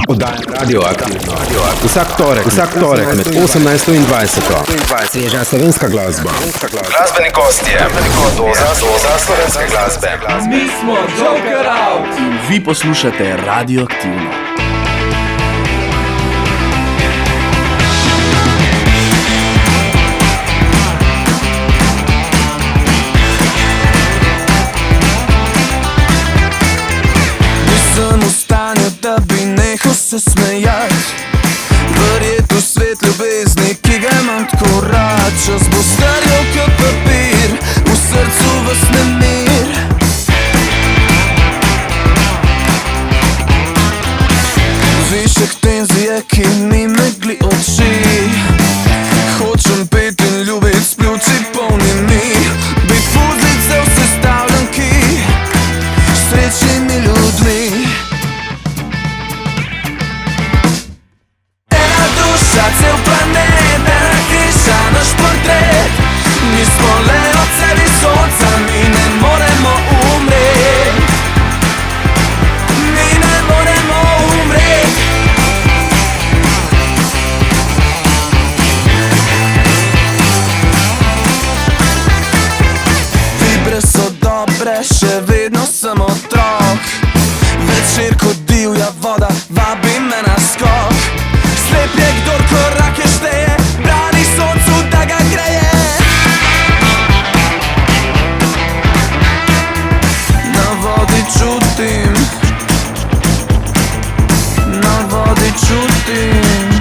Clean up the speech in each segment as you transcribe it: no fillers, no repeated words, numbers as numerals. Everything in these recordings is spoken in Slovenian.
Oddaja Radio Aktivno. Vsak torek med 18 in 20. Sveža slovenska glasba. Glasbeni gostje. Doza slovenske glasbe. Mi smo Joker Out. In vi poslušate Radio Aktivno. Nisem v stanju, da bi nehal se smejat. Verjetno svet ljubezni, ki ga imam tako rad. Čas bo starjal kot papir, v srcu vas nemir. Višek tenzije, ki mi megli oči. Hočem pet in ljubit s pljuči polnimi. Bit puzice v sestavljanki s srečnimi ljudmi. Ena duša, cel planet, ena hiša, naš portret. Mi smo le odsevi sonca, mi ne moremo umret. Mi ne moremo umret. Vibre so dobre, še vedno sem otrok. Večer kot divja voda, vabi me na skok. Slep je kdor korake šteje, brani soncu, da ga greje. Na vodi čutim, na vodi čutim.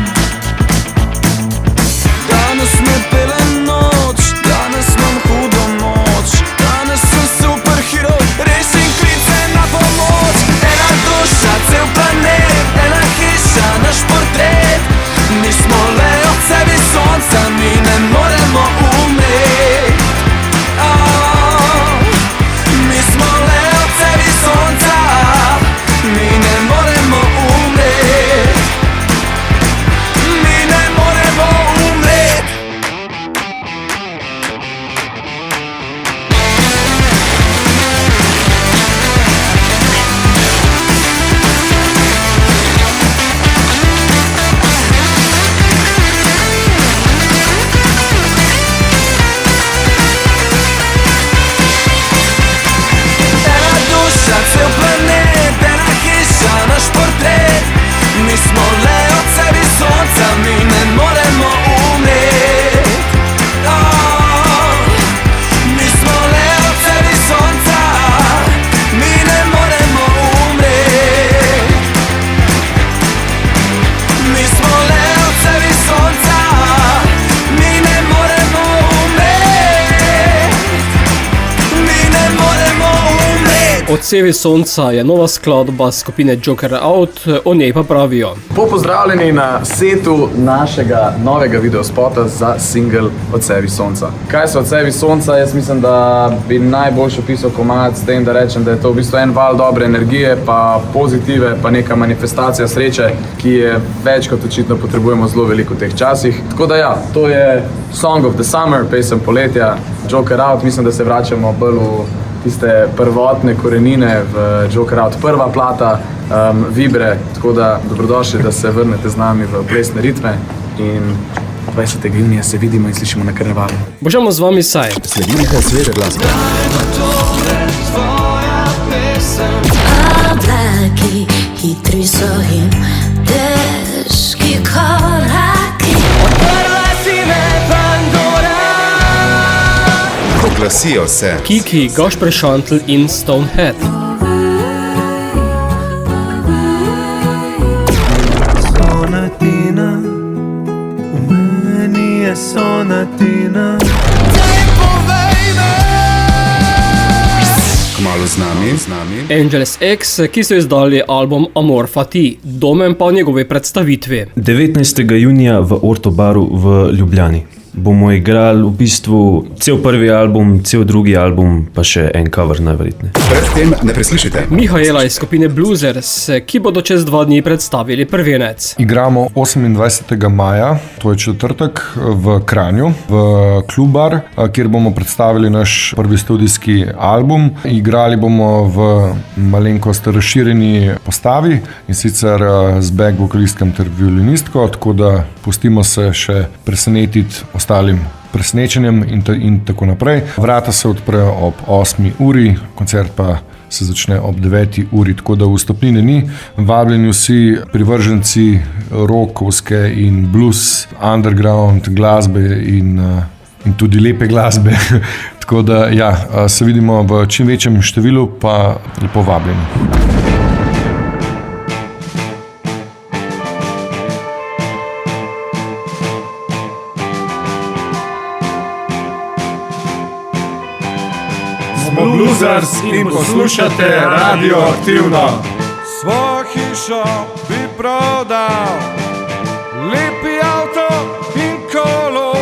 Danes me pele noč, danes imam hudo moč. Danes sem superhero, rešim klice na pomoč. Ena duša, cel planet, ena hiša, naš portret. Mi smo le od sebi sonca, mi ne moremo umret. Mi smo le od sebi sonca, mi ne moremo umret. Mi ne moremo umret. Ena duša, cel planet, ena hiša, naš portret. Mi smo le od sebi sonca, mi ne moremo umret. Mi smo le od sebi sonca, mi ne moremo umret. Mi smo le od sebi sonca, mi ne moremo umret. Mi ne moremo umret. Odsevi sonca je nova skladba skupine Joker Out, o njej pa pravijo. Pozdravljeni na setu našega novega videospota za single Odsevi sonca. Kaj so Odsevi sonca? Jaz mislim, da bi najboljše opisal komad s tem, da rečem, da je to v bistvu en val dobre energije, pa pozitive, pa neka manifestacija sreče, ki je več kot očitno potrebujemo zelo veliko v teh časih. Tako da ja, to je Song of the Summer, pesem poletja, Joker Out. Mislim, da se vračamo bolj v tiste prvotne korenine v Joker Out prva plata, Vibre, tako da dobrodošli, da se vrnete z nami v plesne ritme in 20. junija se vidimo in slišimo na karnevalu. Božamo z vami saj. Sledilnika sveže glasbe. Oblaki, hitri so in težki koraki. Odprla si me Pandora. Oglasijo se. Kiki, Gašper Šantl in Stonehead. Sonatina, v meni je sonatina. Kmalu z nami. Angels X, ki so izdali album Amor Fati, Domen pa v njegovi predstavitvi. 19. junija v Ortobaru v Ljubljani. bomo igrali v bistvu cel prvi album, cel drugi album, pa še en cover najverjetneje. Predtem ne preslišite. Mihaela iz skupine Bluesers, ki bodo čez 2 dni predstavili prvenec. Igramo 28. maja, to je četrtek, v Kranju, v Klubar, kjer bomo predstavili naš prvi studijski album. Igrali bomo v malenkost razširjeni postavi in sicer z back vokalistkom ter violinistko, tako da pustimo se še presenetiti ostalim presenečenjem in tako naprej. Vrata se odprejo ob 8. uri, koncert pa se začne ob 9. uri, tako da vstopnine ni. Vabljeni vsi privrženci rockovske in blues, underground glasbe in tudi lepe glasbe. Tako da ja, se vidimo v čim večjem številu, pa lepo vabljeni. Smo Bluesers in poslušate Radioaktivno. Svojo hišo bi prodal, lepi avto in kolo,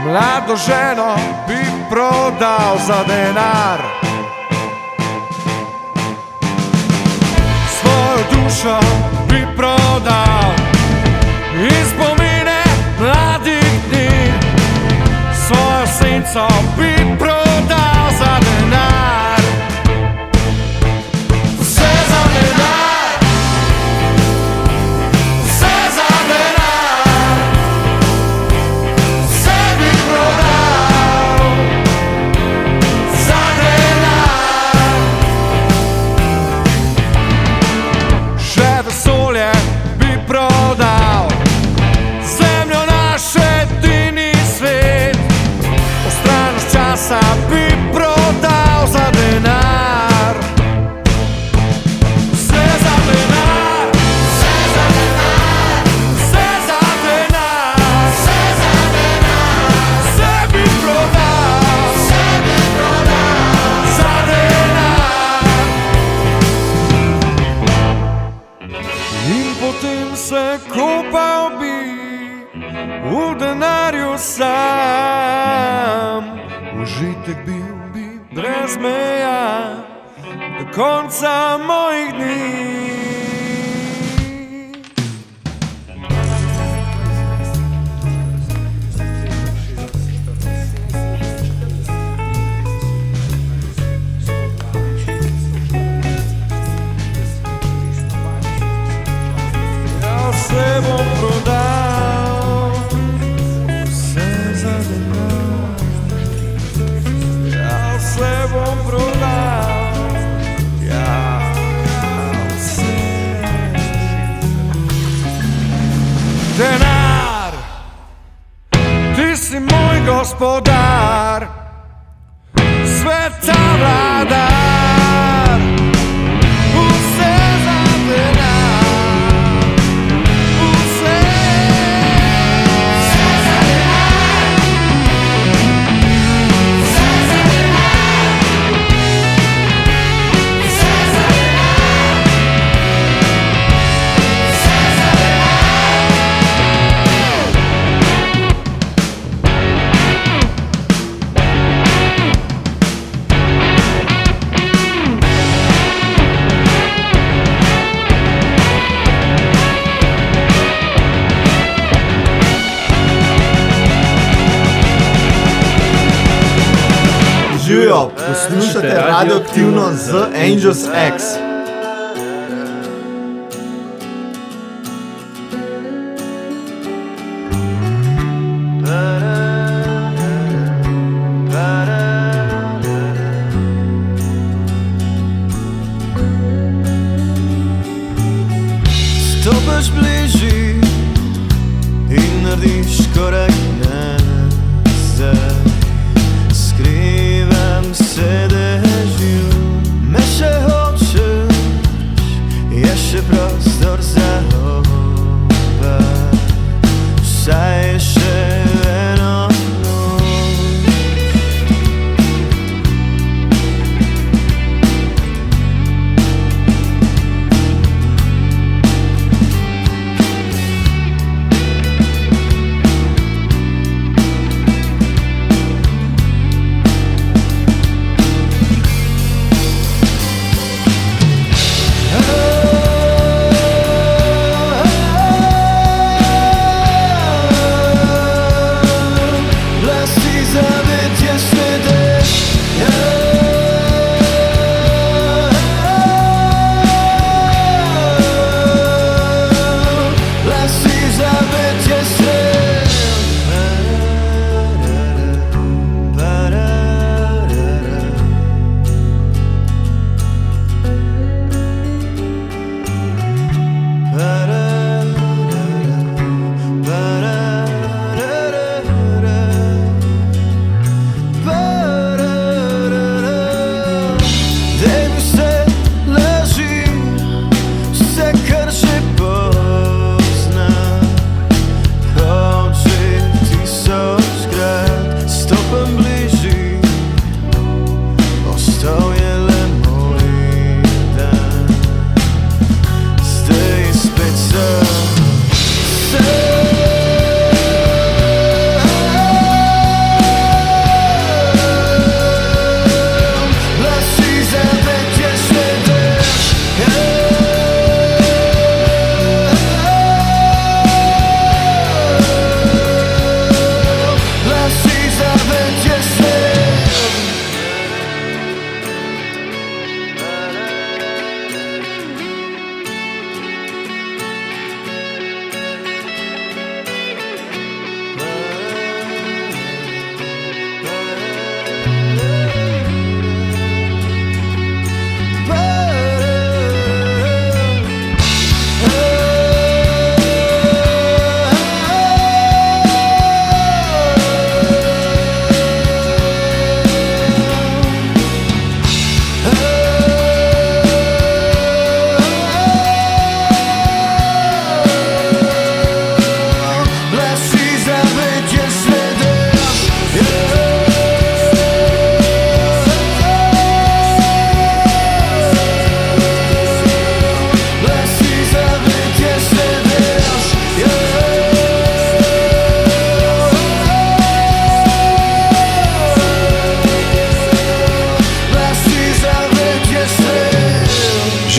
mlado ženo bi prodal za denar. Svojo dušo bi prodal in spomine mladih dni, svojo senco bi prodal za denar. Vse za denar, vse za denar, vse bi prodal za denar. Še vesolje bi prodal, zemljo naš edini svet, ostranost časa bi prodal za denar. Vse za denar, vse za denar, vse za denar, vse za denar, vse bi prodal za denar. In potem se kopal bi v denarju sam, užitek bil bi brez meja do konca mojih dni. Ja se bom prodal, vse za denar. Ja se bom prodal, ja vse. Denar, ti si moj gospodar, sveta vladar. Vse za denar, vse. Vse za denar, vse za denar, vse za denar, vse za Živijo, poslušate Radioaktivno z Angels X. Stopiš bližje in narediš korak nazaj. Skrivam se dežju, me še hočeš, je še prostor za oba. Vsaj je še eno noč.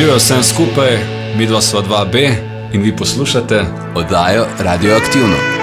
Živijo vsem skupaj, midva sva 2B in vi poslušate oddajo Radioaktivno.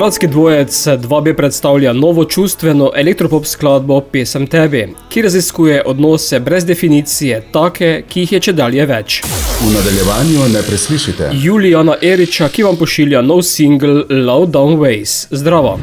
Bratski dvojec 2B predstavlja novo čustveno elektropop skladbo Pesem tebi, ki raziskuje odnose brez definicije, take, ki jih je čedalje več. V nadaljevanju ne preslišite Julijana Eriča, ki vam pošilja nov single Low Down Ways. Zdravo!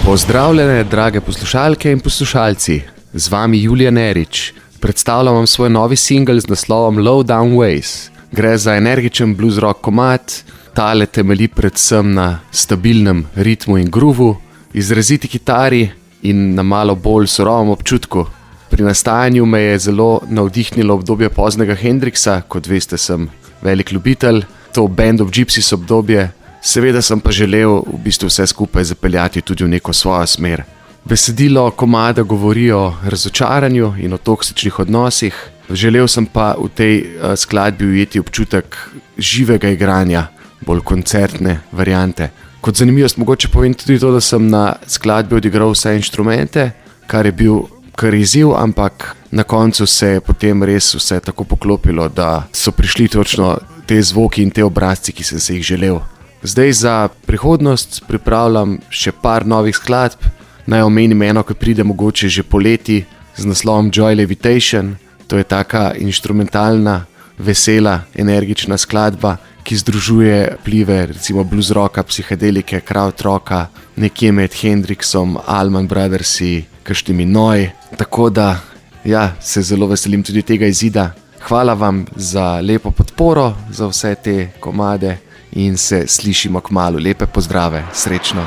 Pozdravljene, drage poslušalke in poslušalci. Z vami Julijan Erič. Predstavljam vam svoj novi single z naslovom Low Down Ways. Gre za energičen blues rock komad, tale temelji predvsem na stabilnem ritmu in groovu, izraziti kitari in na malo bolj surovem občutku. Pri nastajanju me je zelo navdihnilo obdobje poznega Hendrixa, kot veste, sem velik ljubitelj, to Band of Gypsies obdobje, seveda sem pa želel v bistvu vse skupaj zapeljati tudi v neko svojo smer. Besedilo komada govori o razočaranju in o toksičnih odnosih, želel sem pa v tej skladbi ujeti občutek živega igranja, bolj koncertne variante. Kot zanimivost mogoče povem tudi to, da sem na skladbi odigral vse inštrumente, kar je bil kar izziv, ampak na koncu se je potem res vse tako poklopilo, da so prišli točno te zvoki in te obrazci, ki sem se jih želel. Zdaj za prihodnost pripravljam še par novih skladb, naj omenim eno, ki pride mogoče že poleti z naslovom Joy Levitation. To je taka inštrumentalna, vesela, energična skladba, ki združuje vplive recimo blues rocka, psihedelike, krautrocka, nekje med Hendrixom, Allman Brothersi, kakšnimi Noj. Tako da ja, se zelo veselim tudi tega izida. Hvala vam za lepo podporo, za vse te komade in se slišimo kmalu. Lepe pozdrave, srečno.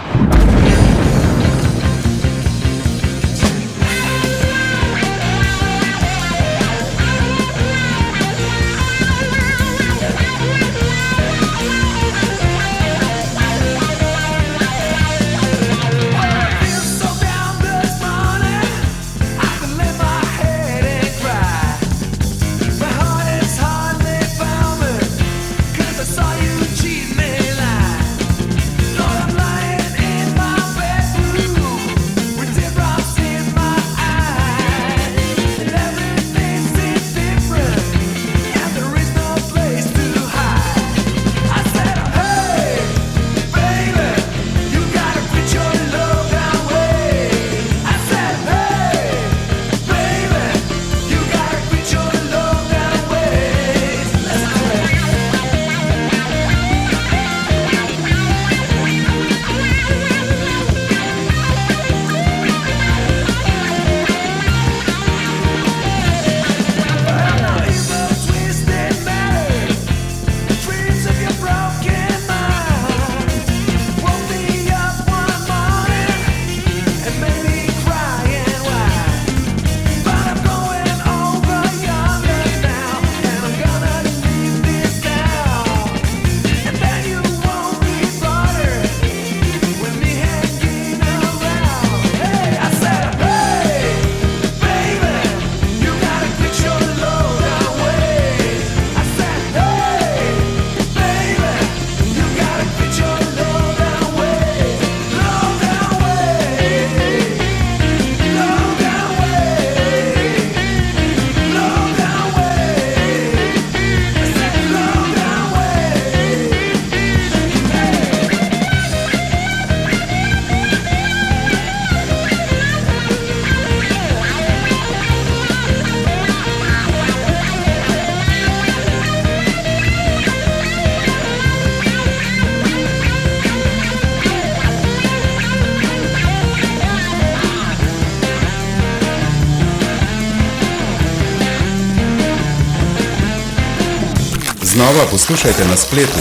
Znova poslušajte na spletu.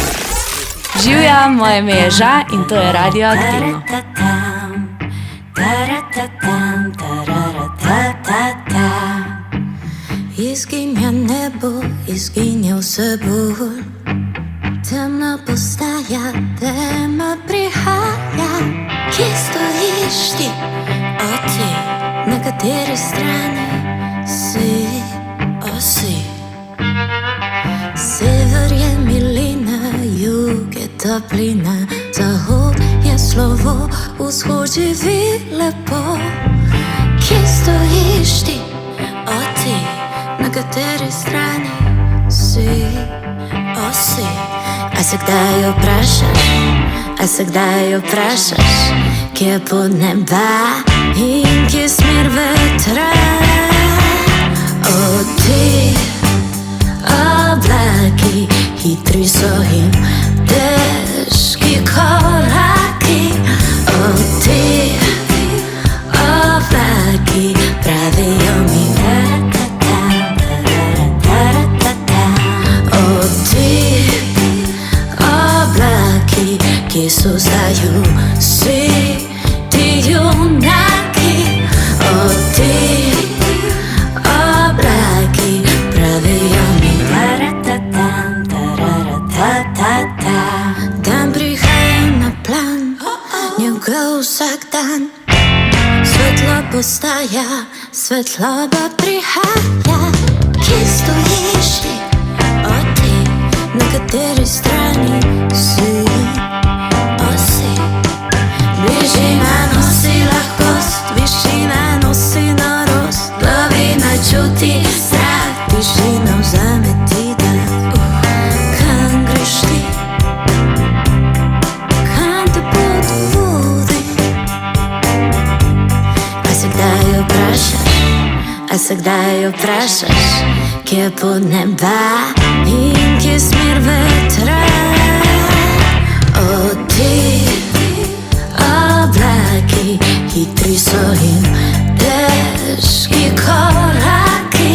Živja, moje ime je Ža in to je Radioaktivno. Izginja nebo, izginja vse bolj. Temna postaja, tema prihaja. Kje stojiš ti, o ti, na kateri strani si, o si. Sever je milina, jug je toplina, zahod je slovo, vzhod živi lepo. Kje stojiš ti, o ti, na kateri strani si, o si. A se kdaj vprašaš, a se kdaj vprašaš, kje pod neba in kje smer vetra. O ti, oblaki, hitri so in težki koraki. O ti, oblaki, pravijo mi o ti, oblaki, ki so zdaju vsi ti junaki. O ti, oblaki, pravijo mi dan prihaja na plan, njegov vsak dan. Svetlo postaja, svetloba prihaja. Kje stojiš ti, o ti, na kateri strani si, o si. Bližina nosi lahkost, višina nosi norost. Glavina čuti strah, tišina vzame ti dah. Kam greš ti, kam te pot vodi? A se kdaj vprašaš, a se kdaj vprašaš, kje pod neba in kje smer vetra. Ti oblaki, hitri so in težki koraki.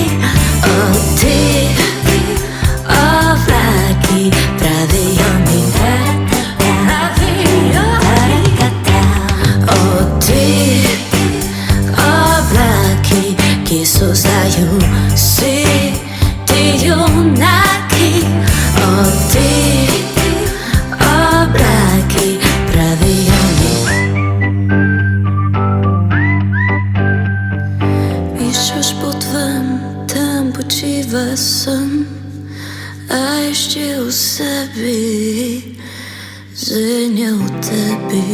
Ti oblaki, pravijo mi ti oblaki, ki suzajo vsi ti junaki. Ti oblaki, pravijo mi. Iščeš pot ven, tam počiva sem, a išče v sebi, zenja v tebi.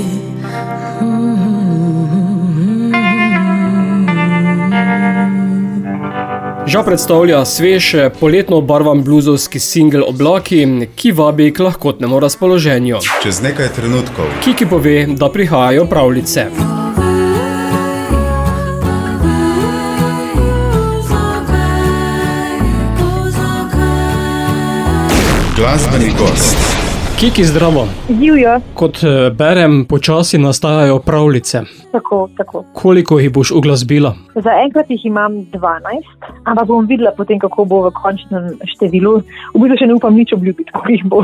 Žal predstavlja svež, poletno obarvan bluzovski singel Oblaki, ki vabi k lahkotnemu razpoloženju. Čez nekaj trenutkov. Kiki pove, da prihajajo pravljice. Glasbeni gost. Kiki, zdravo. Živjo. Kot berem, počasi nastajajo pravljice. Tako. Koliko jih boš uglasbila? Zaenkrat jih imam 12, ampak bom videla potem, kako bo v končnem številu. V bistvu še ne upam nič obljubiti, koliko jih bo.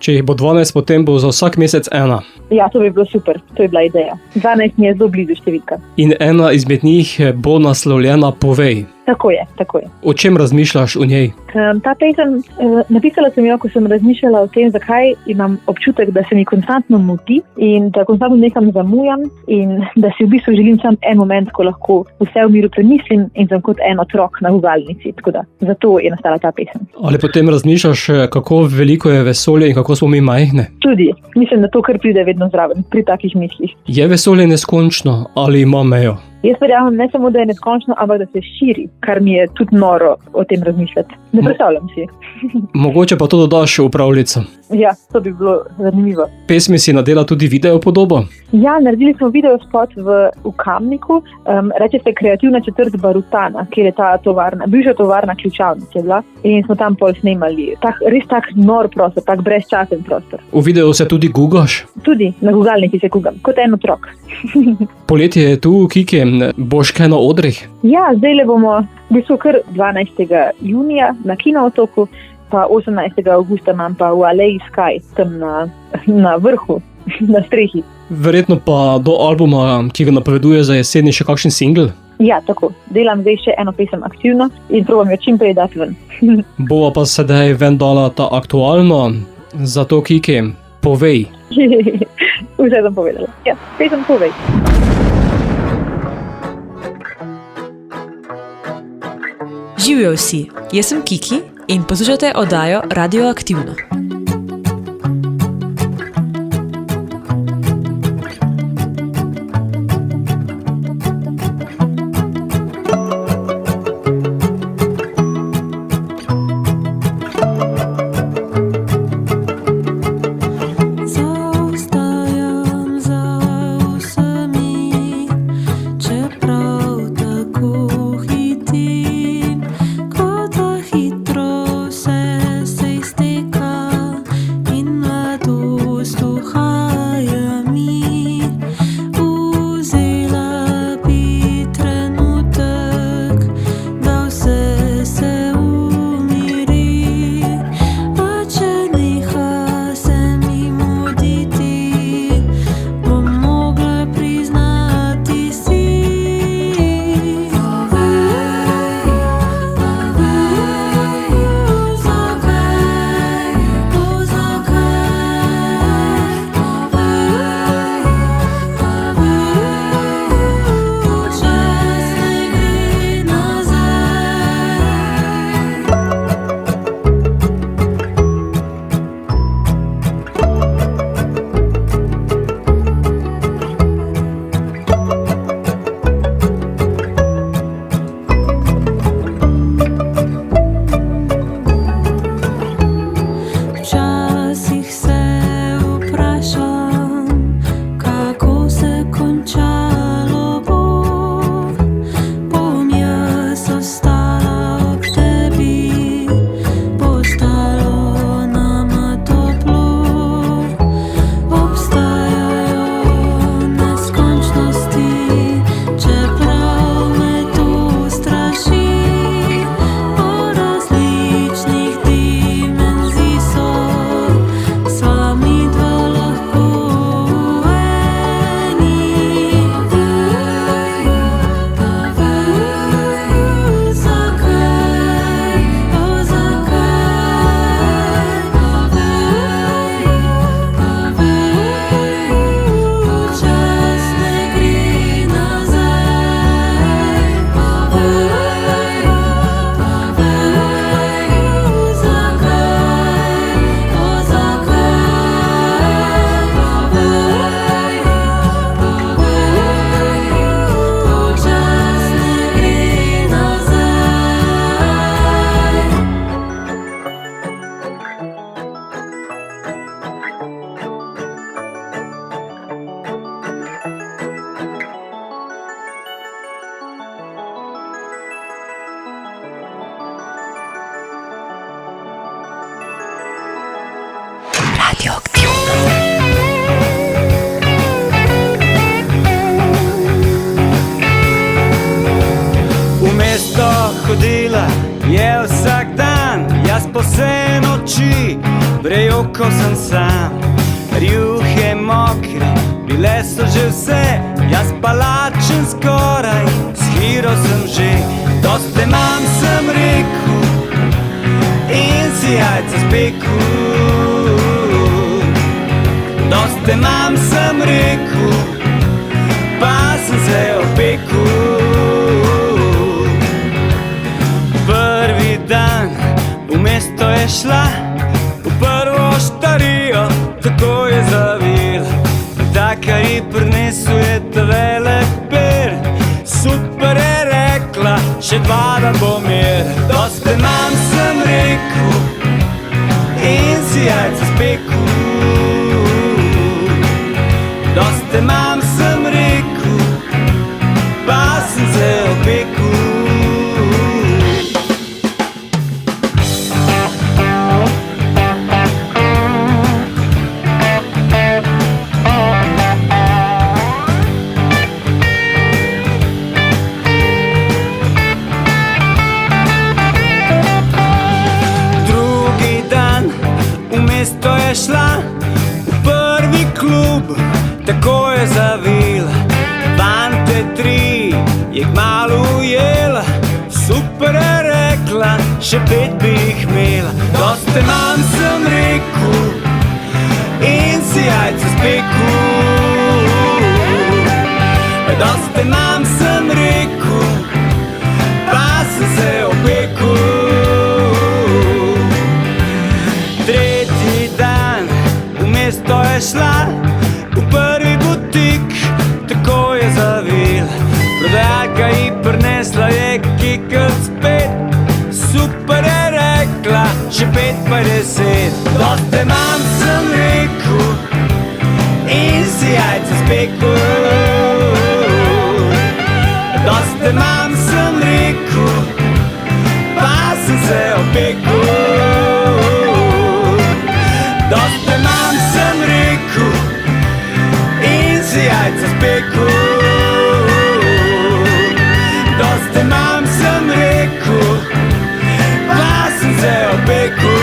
Če jih bo 12, potem bo za vsak mesec ena. Ja, to bi bilo super, to je bila ideja. 12 mi je zelo blizu številka. In ena izmed njih bo naslovljena Povej. Tako je. O čem razmišljaš o njej? Ta pesem, napisala sem jo, ko sem razmišljala o tem, zakaj imam občutek, da se mi konstantno mudi in da konstantno nekam zamujam in da si v bistvu želim sam en moment, ko lahko vse v miru premislim in sem kot en otrok na gugalnici. Tako da, zato je nastala ta pesem. Ali potem razmišljaš, kako veliko je vesolje in kako smo mi majhne? Tudi. Mislim, da to kar pride vedno zraven pri takih mislih. Je vesolje neskončno ali ima mejo? Jaz verjamem ne samo, da je neskončno, ampak da se širi, kar mi je tudi noro o tem razmišljati. Ne predstavljam si. Mogoče pa to dodaš v pravljico. Ja, to bi bilo zanimivo. Pesmi si nadela tudi video podobo? Ja, naredili smo video spot v Kamniku. Reče se Kreativna četrt Barutana, kjer je ta tovarna, bivša tovarna ključavnic je bila. In smo tam pol snemali. Res tak nor prostor, tak brezčasen prostor. V videu se tudi gugaš? Tudi, na gugalnici se gugam, kot en otrok. Poletje je tu, Kiki, boš kaj na odrih? Ja, zdaj bomo v bistvu kar 12. junija na Kinootoku, pa 18. avgusta imam pa v Aleji Sky, tam na vrhu, na strehi. Verjetno pa do albuma, ki ga napoveduje za jeseni, še kakšen singl? Ja, tako. Delam zdaj še eno pesem aktivno in probam jo čim prej dati ven. Bova pa sedaj ven dala ta aktualno, zato Kiki, povej. Vse sem povedala. Ja, pesem Povej. Živjo vsi, jaz sem Kiki in poslušate oddajo Radioaktivno. Hitro se izteka. Radioaktivno. V mesto hodila je vsak dan, jaz po vse noči brejokal sem sam. Rjuhe mokre, bile so že vse, jaz pa lačen skoraj, shiral sem že. Dosti imam, sem rekel, in si jajca spekel. Dosti imam, sem rekel, pa sem se opekel. Prvi dan v mesto je šla, v prvo štarijo, tako je zavila. Taka ji prinesel je ta velik per, super je rekla, še dva da bo mir. Dosti imam, sem rekel, in si jajca spekel. Dosti imam, sem rekel, pa sem se opekel. To je šla v prvi klub, tako je zavila. Fante tri je kmalu ujela, super je rekla, še 5 bi jih imela. Dosti imam, sem rekel, in si jajca spekel. Dosti imam, sem rekel, pa sem se opekel. To je šla v prvi butik, tako je zavila. Prodajalka ji prinesla je kikec 5, super je rekla, še 5 pa 10. Dosti imam, sem rekel, in si jajca spekel. Dosti imam, sem rekel, pa sem se opekel. Dosti imam, sem rekel, in si jajca spekel. Dosti imam, sem rekel, pa sem se opekel.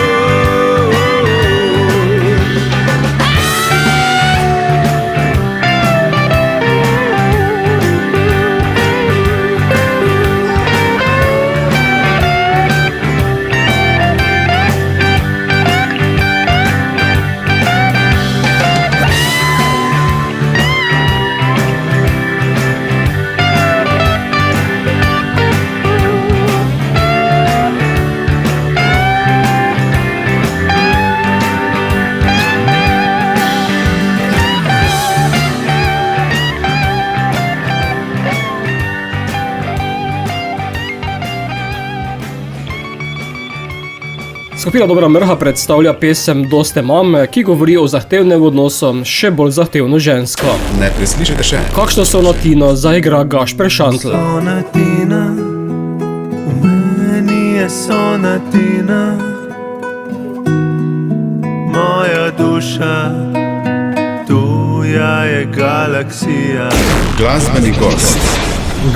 Skupina Dobra Mrha predstavlja pesem Dosti imam, ki govori o zahtevnem odnosu še bolj zahtevno žensko. Ne preslišite še. Kakšno sonatino zaigra Gašper Šantl. Sonatina, v meni je sonatina, moja duša, tuja je galaksija. Glasbeni gost.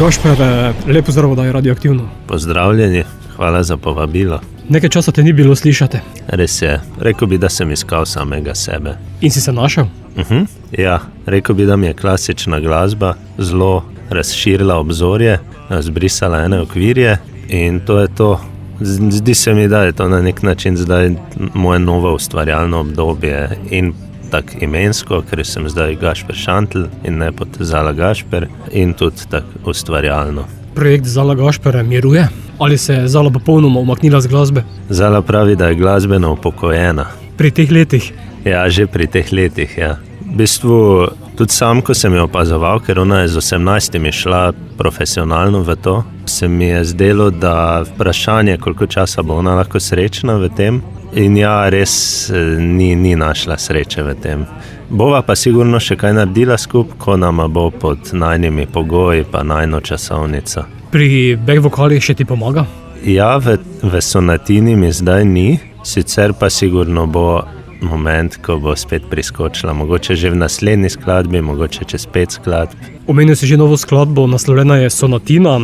Gašper, lepo zdravo, da je Radioaktivno. Pozdravljeni, hvala za povabilo. Nekaj časa te ni bilo slišati. Res je, rekel bi, da sem iskal samega sebe. In si se našel? Ja, rekel bi, da mi je klasična glasba zelo razširila obzorje, zbrisala ene okvirje in to je to. Zdi se mi, da je to na nek način zdaj moje novo ustvarjalno obdobje in tak imensko, ker sem zdaj Gašper Šantl in ne pod Zala Gašper in tudi tak ustvarjalno. Projekt Zala Gašper miruje? Ali se je Zala popolnoma umaknila z glasbe? Zala pravi, da je glasbeno upokojena. Pri teh letih? Ja, že pri teh letih, ja. V bistvu, tudi sam, ko sem jo opazoval, ker ona je z 18 šla profesionalno v to, se mi je zdelo, da vprašanje, koliko časa bo ona lahko srečna v tem, in ja, res ni našla sreče v tem. Bova pa sigurno še kaj naredila skup, ko nama bo pod najnimi pogoji pa najno časovnico. Pri back vokalih še ti pomaga? Ja, v sonatini mi zdaj ni, sicer pa sigurno bo moment, ko bo spet priskočila. Mogoče že v naslednji skladbi, mogoče čez 5 skladb. Omenil si že novo skladbo, naslovljena je Sonatina.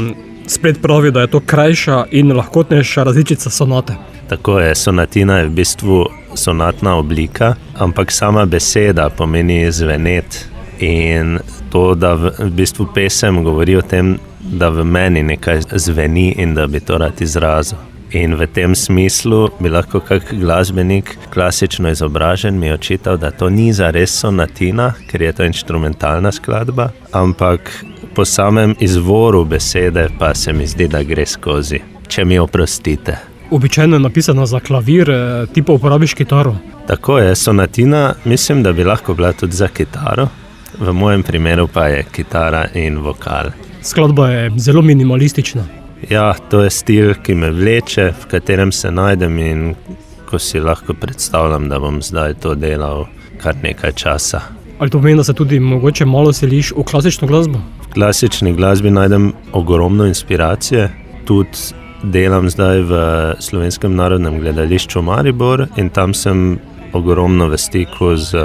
Splet pravi, da je to krajša in lahkotnejša različica sonate. Tako je, sonatina je v bistvu sonatna oblika, ampak sama beseda pomeni zvenet. In to, da v bistvu pesem govori o tem, da v meni nekaj zveni in da bi to rad izrazil. In v tem smislu bi lahko kak glasbenik, klasično izobražen, mi očital, da to ni zares sonatina, ker je to inštrumentalna skladba, ampak po samem izvoru besede pa se mi zdi, da gre skozi, če mi oprostite. Običajno je napisana za klavir, ti pa uporabiš kitaro. Tako je, sonatina mislim, da bi lahko bila tudi za kitaro, v mojem primeru pa je kitara in vokal. Skladba je zelo minimalistična. Ja, to je stil, ki me vleče, v katerem se najdem in ko si lahko predstavljam, da bom zdaj to delal kar nekaj časa. Ali to pomeni, da se tudi mogoče malo seliš v klasično glasbo? V klasični glasbi najdem ogromno inspiracije, tudi delam zdaj v Slovenskem narodnem gledališču Maribor in tam sem ogromno v stiku z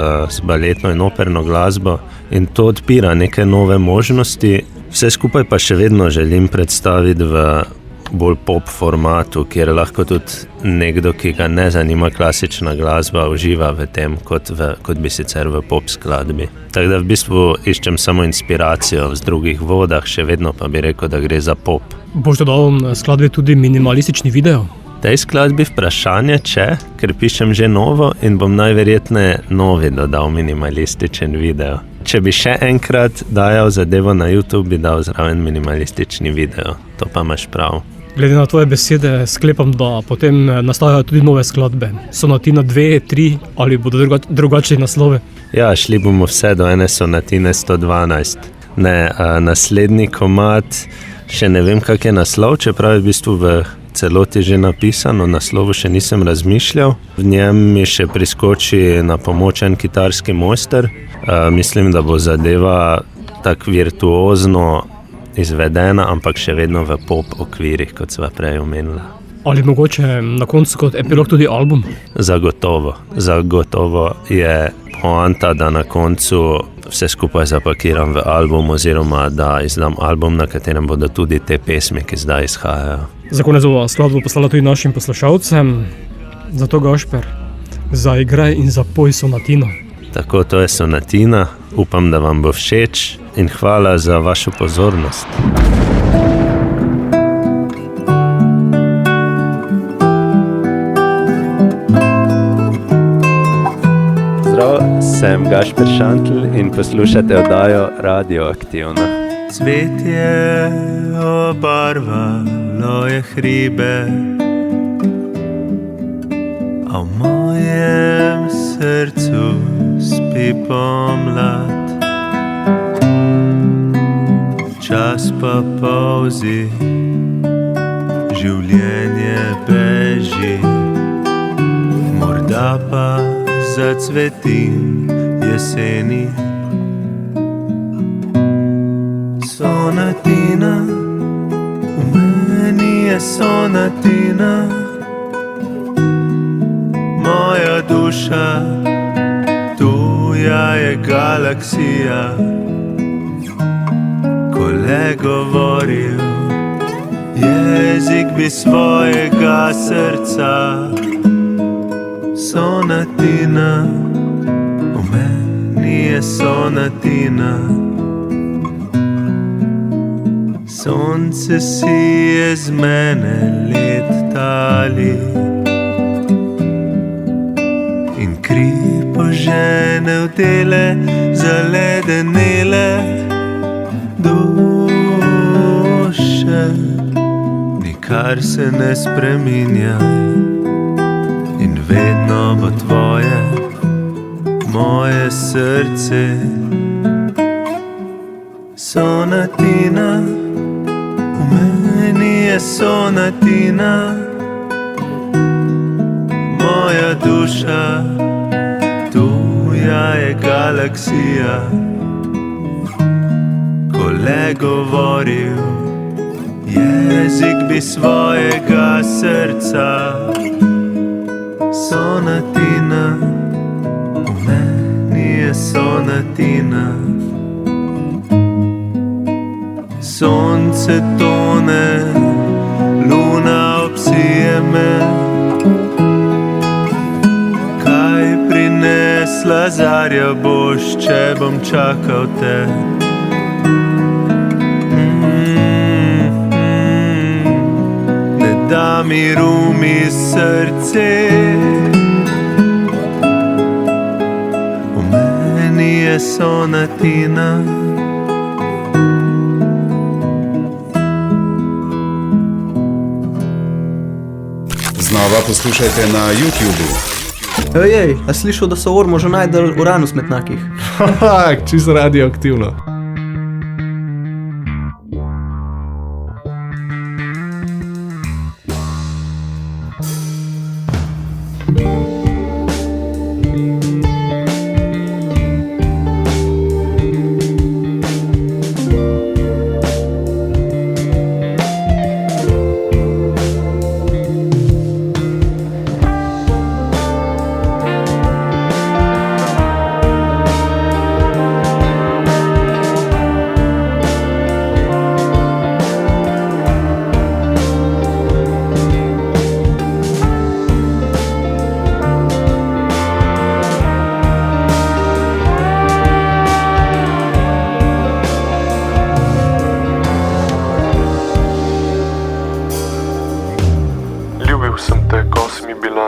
baletno in operno glasbo in to odpira neke nove možnosti. Vse skupaj pa še vedno želim predstaviti v bolj pop formatu, kjer lahko tudi nekdo, ki ga ne zanima klasična glasba, uživa v tem, kot bi sicer v pop skladbi. Tako da v bistvu iščem samo inspiracijo v drugih vodah, še vedno pa bi rekel, da gre za pop. Boš dodal skladbi tudi minimalistični video? Tej skladbi vprašanje, ker pišem že novo in bom najverjetneje novi dodal minimalističen video. Če bi še enkrat dajal zadevo na YouTube, bi dal zraven minimalistični video. To pa imaš prav. Glede na tvoje besede sklepam, da potem nastajajo tudi nove skladbe. Sonatina 2, 3 ali bodo drugačni naslove? Ja, šli bomo vse do ene sonatine 112. Naslednji komad, še ne vem, kak je naslov, čeprav je v bistvu v celoti že napisano, naslovu še nisem razmišljal. V njem mi še priskoči na pomoč en kitarski mojster. Mislim, da bo zadeva tako virtuozno izvedena, ampak še vedno v pop okvirih, kot sva prej omenila. Ali mogoče na koncu kot epilog tudi album? Zagotovo je poanta, da na koncu vse skupaj zapakiram v album oziroma da izdam album, na katerem bodo tudi te pesmi, ki zdaj izhajajo. Za konec bova skladbo poslala tudi našim poslušalcem. Zato Gašper, zaigraj in zapoj Sonatino. Tako, to je Sonatina. Upam, da vam bo všeč in hvala za vašo pozornost. Sem Gašper Šantl in poslušate oddajo Radioaktivna. Cvetje obarvalo je hribe, a v mojem srcu spi pomlad. Čas pa polzi, življenje beži, morda pa zacvetim jeseni. Sonatina, v meni je sonatina, moja duša, tuja je galaksija. Ko le govoril jezik bi svojega srca. Sonatina, v meni je sonatina. Sonce si je z mene let tali in kri požene v dele zaledenele duše. Nikar se ne spreminja in vedno bo tvoje, moje srce. Sonatina, v meni je sonatina, moja duša, tuja je galaksija. Ko le govoril jezik bi svojega srca. Sonatina, sonatina. Sonce tone, luna obsije me. Kaj prinesla zarja boš, če bom čakal te? Ne da miru mi srce, v meni je sonatina. Znova poslušajte na YouTubu. Ej, a slišal, da so Ormo že najdel uran v smetnjakih? Haha, čisto radioaktivno.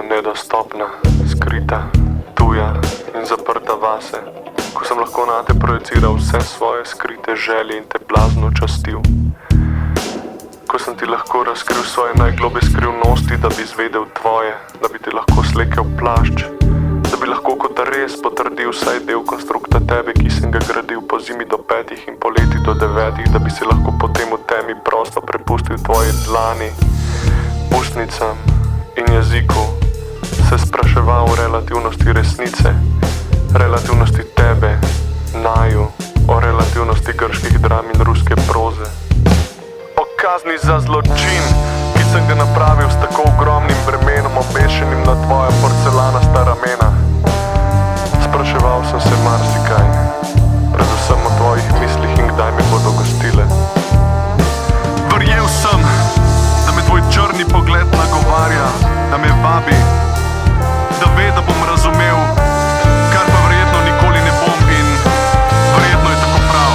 Nedostopna, skrita, tuja in zaprta vase, ko sem lahko nate projiciral vse svoje skrite želje in te blazno častil. Ko sem ti lahko razkril svoje najgloblje skrivnosti, da bi izvedel tvoje, da bi ti lahko slekel plašč, da bi lahko kot res potrdil vsaj del konstrukta tebe, ki sem ga gradil po zimi do 5 in poleti do 9, da bi si lahko potem v temi prosto prepustil tvoje dlani, ustnicam in jeziku, se spraševal o relativnosti resnice, relativnosti tebe, naju, o relativnosti grških dram in ruske proze. O kazni za zločin, ki sem ga napravil s tako ogromnim bremenom, obešenim na tvoja porcelanasta ramena. Spraševal sem se marsikaj, predvsem o tvojih mislih in kdaj me bodo gostile. Verjel sem, da me tvoj črni pogled nagovarja, da me vabi, da ve, da bom razumel, kar pa verjetno nikoli ne bom in verjetno je tako prav.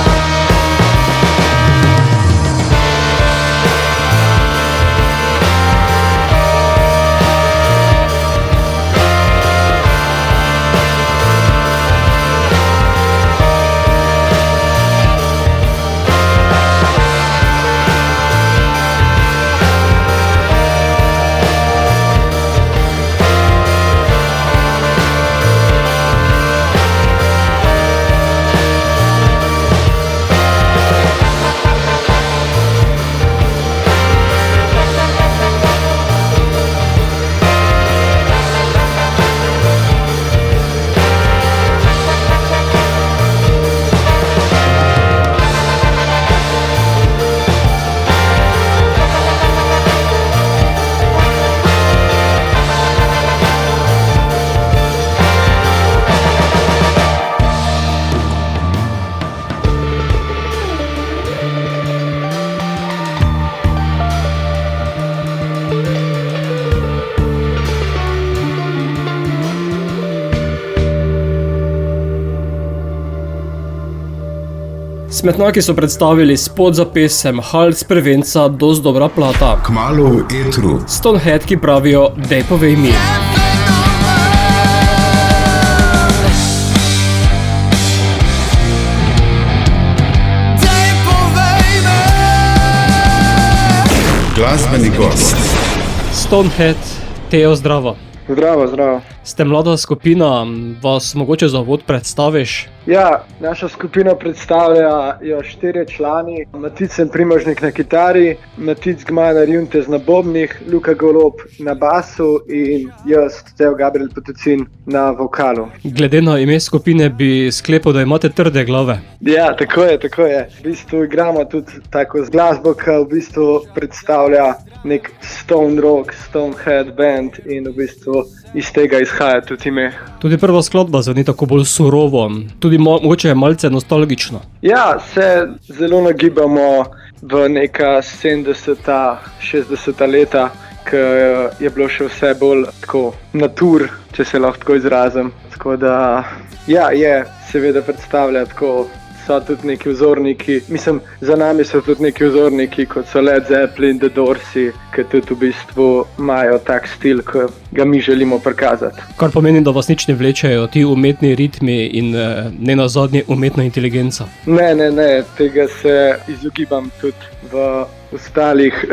Smetnjaki so predstavili spot za pesem Hals prvenca Dost dobra plata. Kmalu v etru. Stonehead, ki pravijo, dej povej mi. Glasbeni gost. Stonehead, Teo, zdravo. Zdravo, zdravo. Ste mlada skupina, vas mogoče za uvod predstaviš? Ja, naša skupina predstavljajo 4 člani. Maticen Primožnik na kitari, Matic Gmajer Juntez na bobnih, Luka Golob na basu in jaz, Teo Gabriel Potocin, na vokalu. Glede na ime skupine bi sklepal, da imate trde glave. Ja, tako je, tako je. V bistvu igramo tudi tako z glasbo, ki v bistvu predstavlja nek stone rock, stonehead band in v bistvu iz tega izhaja izhaja tudi ime. Tudi prva skladba zveni tako bolj surovo, tudi mogoče je malce nostalgično. Ja, se zelo nagibamo v neka 70-ta, 60-ta leta, ko je bilo še vse bolj tako natur, če se lahko tako izrazim. Tako da, ja, je seveda predstavlja tako, so tudi neki vzorniki, mislim, za nami so tudi neki vzorniki, kot so Led Zeppelin, The Doorsi, ki tudi v bistvu imajo tak stil, ki ga mi želimo prikazati. Kar pomeni, da vas nič ne vlečejo ti umetni ritmi in ne nazadnje umetna inteligenca. Ne, tega se izogibam tudi v ostalih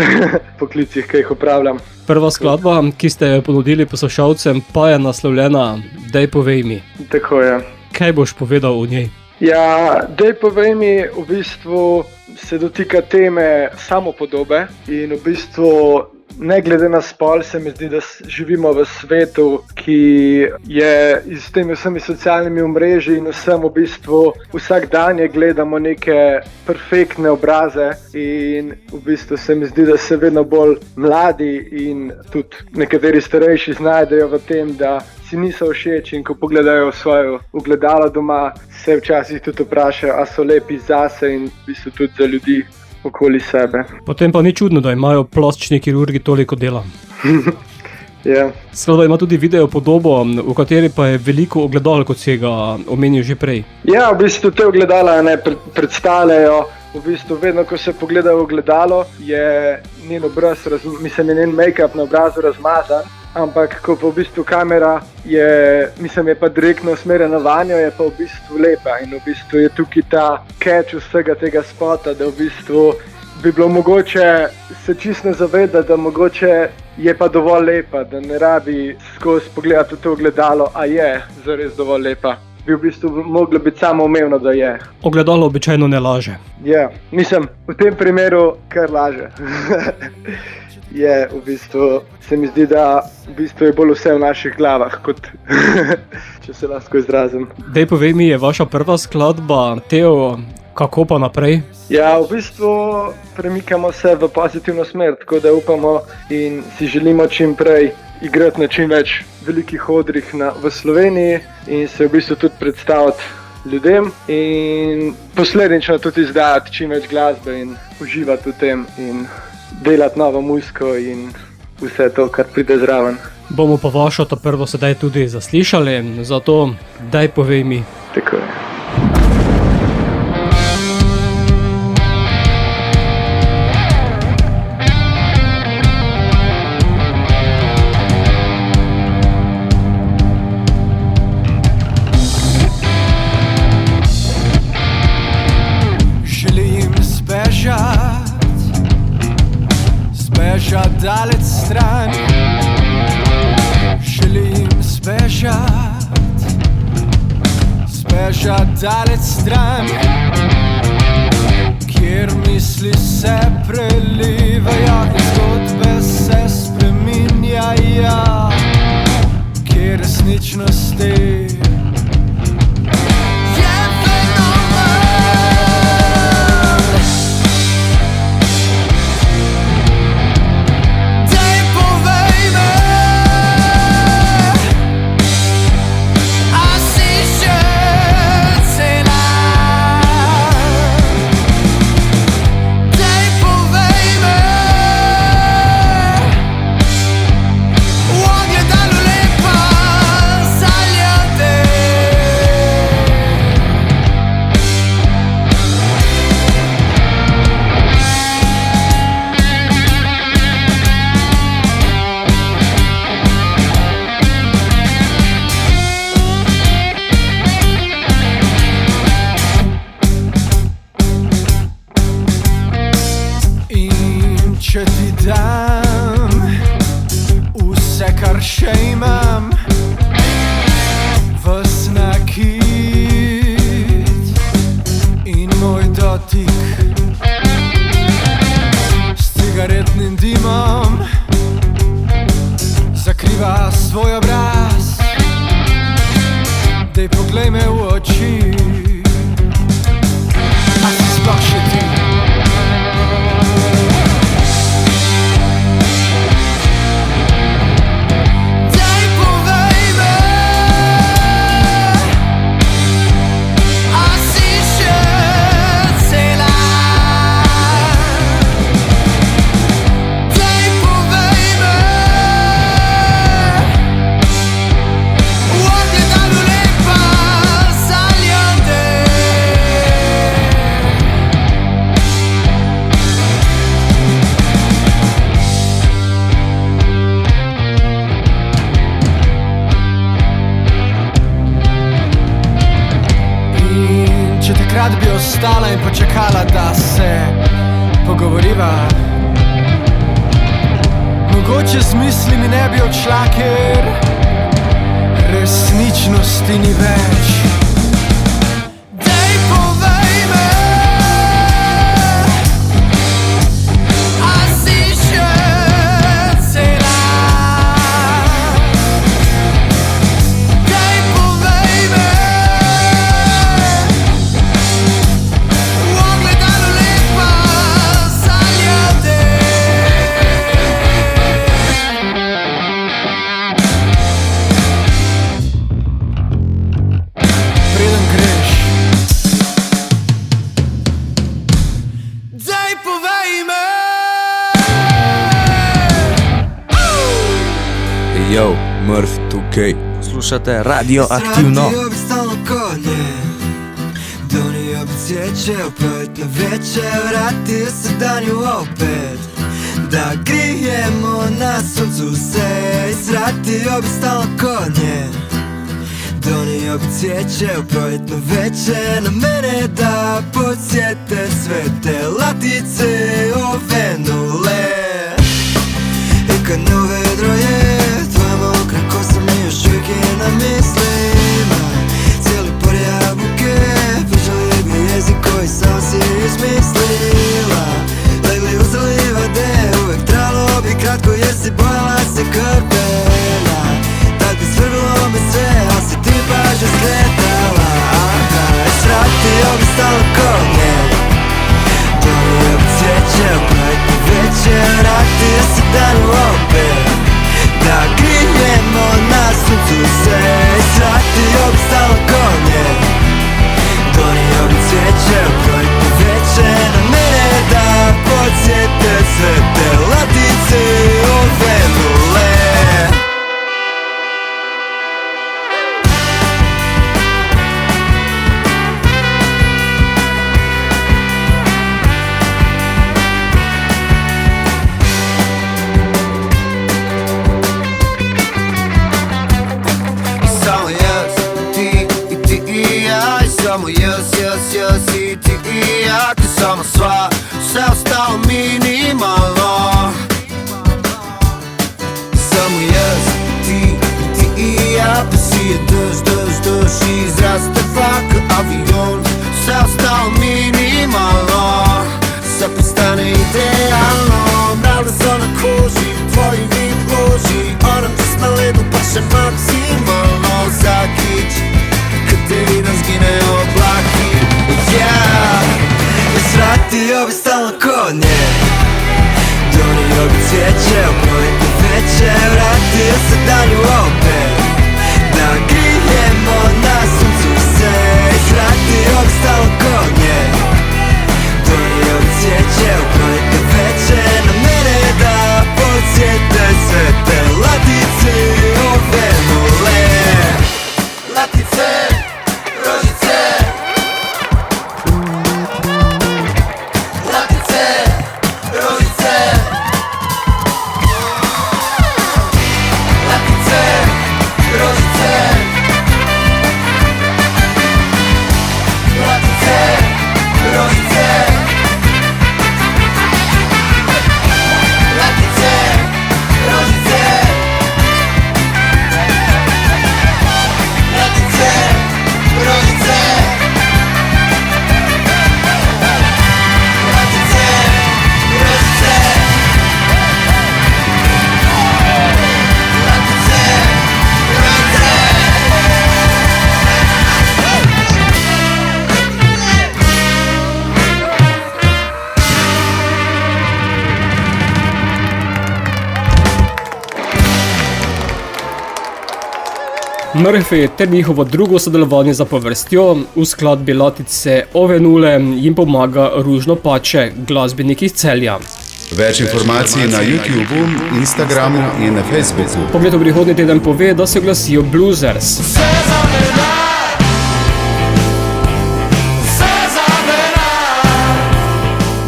poklicih, ki jih opravljam. Prva skladba, ki ste jo ponudili poslušalcem, pa je naslovljena Daj povej mi. Tako je. Kaj boš povedal o njej? Ja, Daj povej mi v bistvu se dotika teme samopodobe in v bistvu ne glede na spol se mi zdi, da živimo v svetu, ki je s temi vsemi socialnimi omrežji in vsem v bistvu vsak dan gledamo neke perfektne obraze in v bistvu se mi zdi, da se vedno bolj mladi in tudi nekateri starejši znajdejo v tem, da si niso všeč in ko pogledajo v svojo ogledalo doma, se včasih tudi vprašajo, a so lepi zase in v bistvu tudi za ljudi okoli sebe. Potem pa ni čudno, da imajo plastični kirurgi toliko dela. Ja. Skladba ima tudi video podobo, v kateri pa je veliko ogledal, kot si ga omenil že prej. Ja, v bistvu te ogledala ne predstavljajo. V bistvu vedno, ko se pogleda v ogledalo, je njen obraz, njen make-up na obrazu razmazan, ampak ko pa v bistvu kamera je pa direktno usmerjena vanjo, je pa v bistvu lepa in v bistvu je tukaj ta catch vsega tega spota, da v bistvu bi bilo mogoče se čisto zavedati, da mogoče je pa dovolj lepa, da ne rabi skozi pogledati v to ogledalo, a je zares dovolj lepa. Bi v bistvu moglo biti samoumevno, da je. Ogledalo običajno ne laže. Ja, v tem primeru kar laže. Je v bistvu, se mi zdi, da v bistvu je bolj vse v naših glavah, kot če se lahko izrazim. Daj povej mi, je vaša prva skladba, Teo, kako pa naprej? Ja, v bistvu premikamo se v pozitivno smer, tako da upamo in si želimo čim prej igrati na čim več velikih odrih v Sloveniji in se v bistvu tudi predstaviti ljudem in posledično tudi izdajati čim več glasbe in uživati v tem in delati novo muziko in vse to, kar pride zraven. Bomo pa vašo to prvo sedaj tudi zaslišali, zato daj povej mi. Tako je. Daleč stran, želim zbežat daleč stran, kjer misli se prelivajo in zgodbe se spreminjajo, kjer resničnosti Daj povej me, stala in počakala, da se pogovoriva. Mogoče z mislimi ne bi odšla, ker resničnosti ni več. Dej povej me, a si še cela? Dej povej me, v ogledalu lepa sanjate. Preden greš, daj povej me. Yo, Murf tukaj. Slušate Radioaktivno. Sratijo bi stalno konje, donijo bi cveće, opet na večer, vratijo se danju opet, da grijemo na suncu se. Sratijo bi stalno konje, donio bi cvijeće u proljetno veče na mene, da podsjete sve te latice ovenule. I kad nove droje, tvoja mokra kosa mi još uvijek je na mislima. Cijeli por jabuke, pričali bi jezik koji sam si izmislila. Legli uzeli livade, uvijek trebalo bi kratko jer si bojala se krpena. Tad bi svrbilo me sve, al si ti baš skretala. Sratio bi stalo konje, donio bi cvijeće, opletno veće, vratio se dan opet, da grijemo na suncu se. Sratio bi stalo konje, donio bi cvijeće, opletno veće, na mene da podsjete sve te latice ovenule. Samo jas i ti i ja, ti samo sva, sve ostalo minimalno. Samo jas, ti i ja, pa si je drž i izraste vlak avion. Sve ostalo minimalno, sad postane idealno. Mravlja zona koži, tvoj vid loži, ona pust na ledu paše maksimalno. Zakić, kad te vidim zgine oblaki. Sratio bi stalno konje, donio bi cvijeće, opletno veće, vratio se danju opet, da grijemo na suncu se. Sratio bi stalno konje, donio bi cvijeće, opletno veće, na mene da podsjete sve te latice ovenule. Latice, rožice, latice, rožice, latice, rožice, latice, rožice, latice, rožice, latice, rožice, latice, rožice, Murphy ter njihovo drugo sodelovanje zapovrstjo v skladbi Latice Ovenule jim pomaga Ružno pače, glasbenik iz Celja. Več informacij na YouTubu, Instagramu in na Facebooku. Pogled v prihodnji teden pove, da se glasijo Bluesers.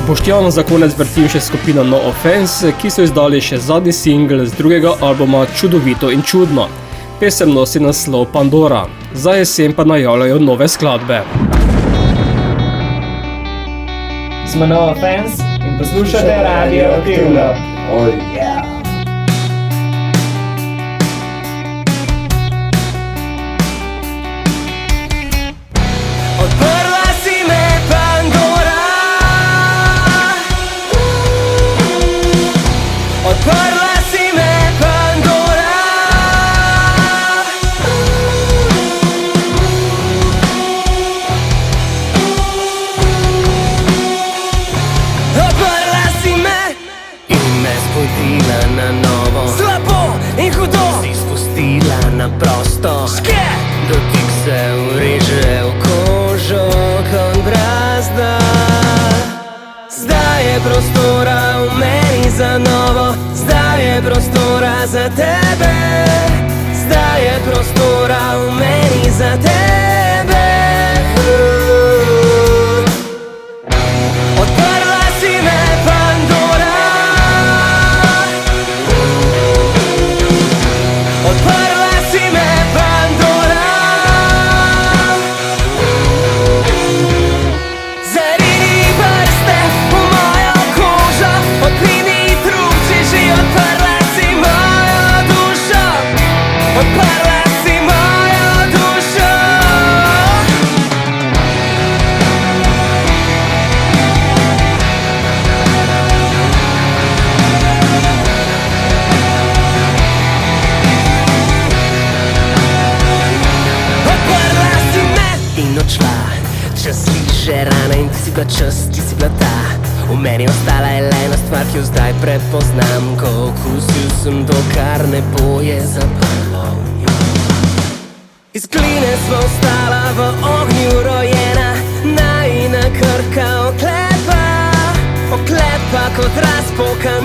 Boštjan za konec vrtim še skupino No Offense, ki so izdali še zadnji singl z drugega albuma Čudovito in čudno. Pesem nosi naslov Pandora, za jesen pa najavljajo nove skladbe. smo Nova Fans in poslušate Radioaktivno. Oh yeah. Odprla si me, Pandora. Odprla si me, Pandora. Odprla si me in me spodila na novo. Slabo in hudo si spustila na prosto. Dotik se ureže v kožo kot brazda. Zdaj je prostora v meni za novo. Zdaj je prostora za tebe. Zdaj je prostora v meni za tebe. Odprla si me, Pandora. Odprla si me, Pandora. Zarini prste v mojo kožo, odprini trupči že. Odprla si mojo dušo. Odprla si mojo dušo. Odprla si me in odšla. Čas liže rane in ti si bila čas, ti si bila ta. V meni ostala je le ena stvar, ki jo zdaj prepoznam. Ko okusil sem to, kar ne boje zaprlo. Iz gline smo ostala v ognju rojena. Najina krka oklepa, oklepa kot razpokan